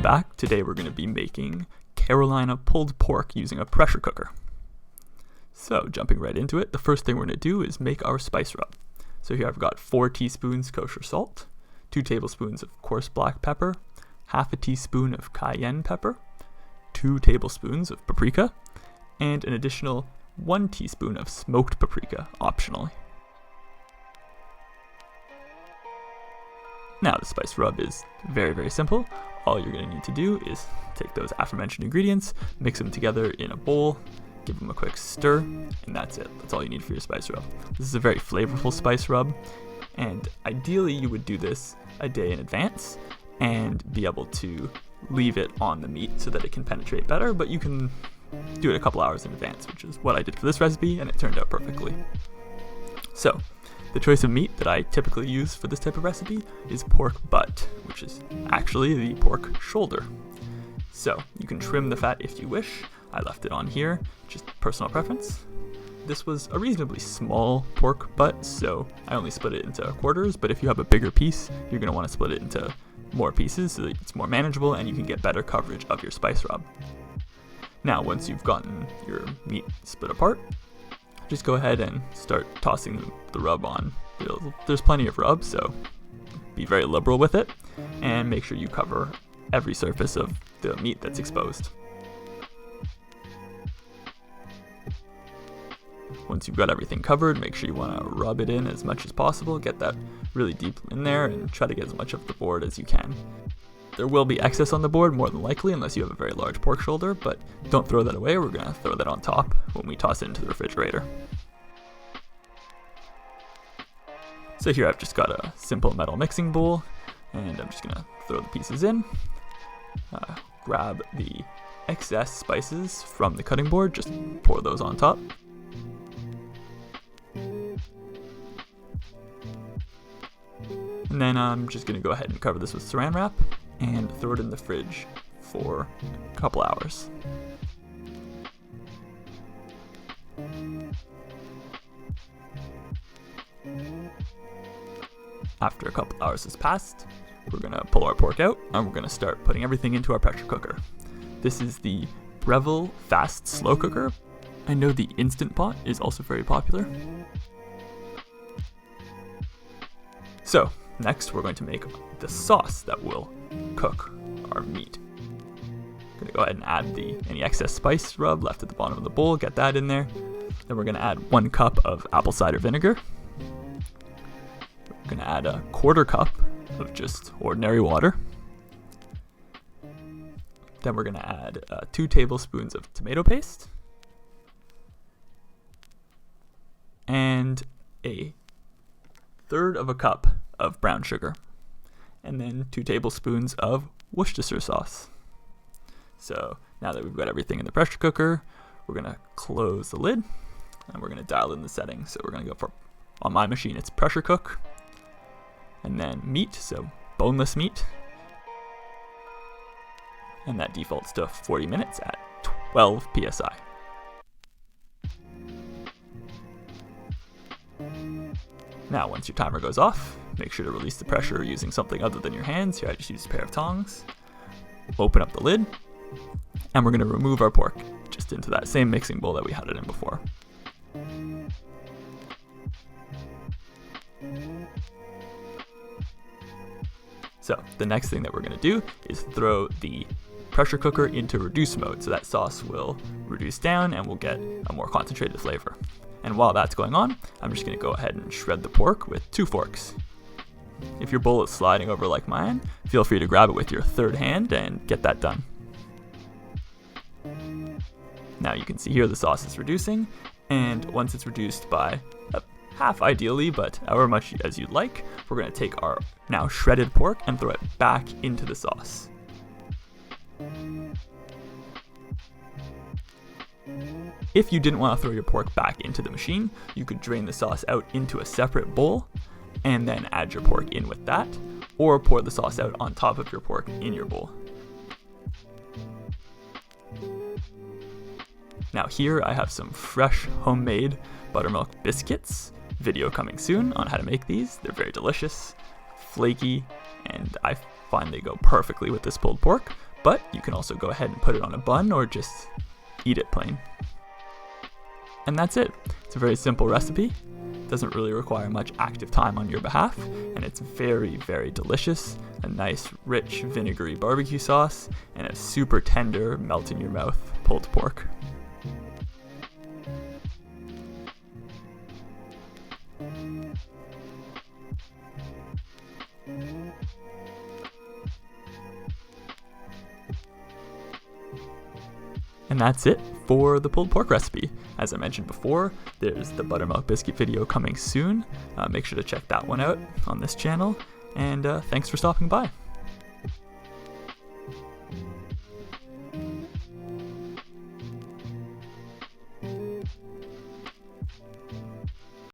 back. Today we're going to be making Carolina pulled pork using a pressure cooker. So jumping right into it, the first thing we're going to do is make our spice rub. So here I've got 4 teaspoons kosher salt, 2 tablespoons of coarse black pepper, half a teaspoon of cayenne pepper, 2 tablespoons of paprika, and an additional 1 teaspoon of smoked paprika, optionally. Now the spice rub is very simple. All you're going to need to do is take those aforementioned ingredients, mix them together in a bowl, give them a quick stir, and that's it. That's all you need for your spice rub. This is a very flavorful spice rub, and ideally you would do this a day in advance and be able to leave it on the meat so that it can penetrate better, but you can do it a couple hours in advance, which is what I did for this recipe, and it turned out perfectly. So, the choice of meat that I typically use for this type of recipe is pork butt, which is actually the pork shoulder. So, you can trim the fat if you wish. I left it on here, just personal preference. This was a reasonably small pork butt, so I only split it into quarters, but if you have a bigger piece, you're going to want to split it into more pieces so that it's more manageable and you can get better coverage of your spice rub. Now, once you've gotten your meat split apart, just go ahead and start tossing the rub on. There's plenty of rub, so be very liberal with it, and make sure you cover every surface of the meat that's exposed. Once you've got everything covered, make sure you want to rub it in as much as possible, get that really deep in there, and try to get as much of the board as you can. There will be excess on the board, more than likely, unless you have a very large pork shoulder, but don't throw that away. We're going to throw that on top when we toss it into the refrigerator. So here I've just got a simple metal mixing bowl, and I'm just going to throw the pieces in, grab the excess spices from the cutting board, just pour those on top. And then I'm just going to go ahead and cover this with saran wrap and throw it in the fridge for a couple hours. After a couple hours has passed, we're going to pull our pork out and we're going to start putting everything into our pressure cooker. This is the Breville Fast Slow Cooker. I know the Instant Pot is also very popular. So, next we're going to make the sauce that will cook our meat. I'm going to go ahead and add any excess spice rub left at the bottom of the bowl, get that in there. Then we're going to add 1 cup of apple cider vinegar. We're going to add a 1/4 cup of just ordinary water. Then we're going to add 2 tablespoons of tomato paste. And a 1/3 of a cup of brown sugar, and then 2 tablespoons of Worcestershire sauce. So now that we've got everything in the pressure cooker, we're going to close the lid and we're going to dial in the settings. So we're going to go for, on my machine it's pressure cook, and then meat, so boneless meat, and that defaults to 40 minutes at 12 psi. Now, once your timer goes off, make sure to release the pressure using something other than your hands. Here I just used a pair of tongs. Open up the lid, and we're going to remove our pork just into that same mixing bowl that we had it in before. So, the next thing that we're going to do is throw the pressure cooker into reduce mode, so that sauce will reduce down and we'll get a more concentrated flavor. And while that's going on, I'm just going to go ahead and shred the pork with 2 forks. If your bowl is sliding over like mine, feel free to grab it with your 3rd hand and get that done. Now you can see here the sauce is reducing, and once it's reduced by half ideally, but however much as you'd like, we're going to take our now shredded pork and throw it back into the sauce. If you didn't want to throw your pork back into the machine, you could drain the sauce out into a separate bowl and then add your pork in with that, or pour the sauce out on top of your pork in your bowl. Now here I have some fresh homemade buttermilk biscuits. Video coming soon on how to make these. They're very delicious, flaky, and I find they go perfectly with this pulled pork. but you can also go ahead and put it on a bun or just eat it plain. And that's it. It's a very simple recipe. Doesn't really require much active time on your behalf, and it's very, very delicious. A nice, rich, vinegary barbecue sauce, and a super tender, melt in your mouth pulled pork. And that's it for the pulled pork recipe. As I mentioned before, there's the buttermilk biscuit video coming soon. Make sure to check that one out on this channel. And thanks for stopping by.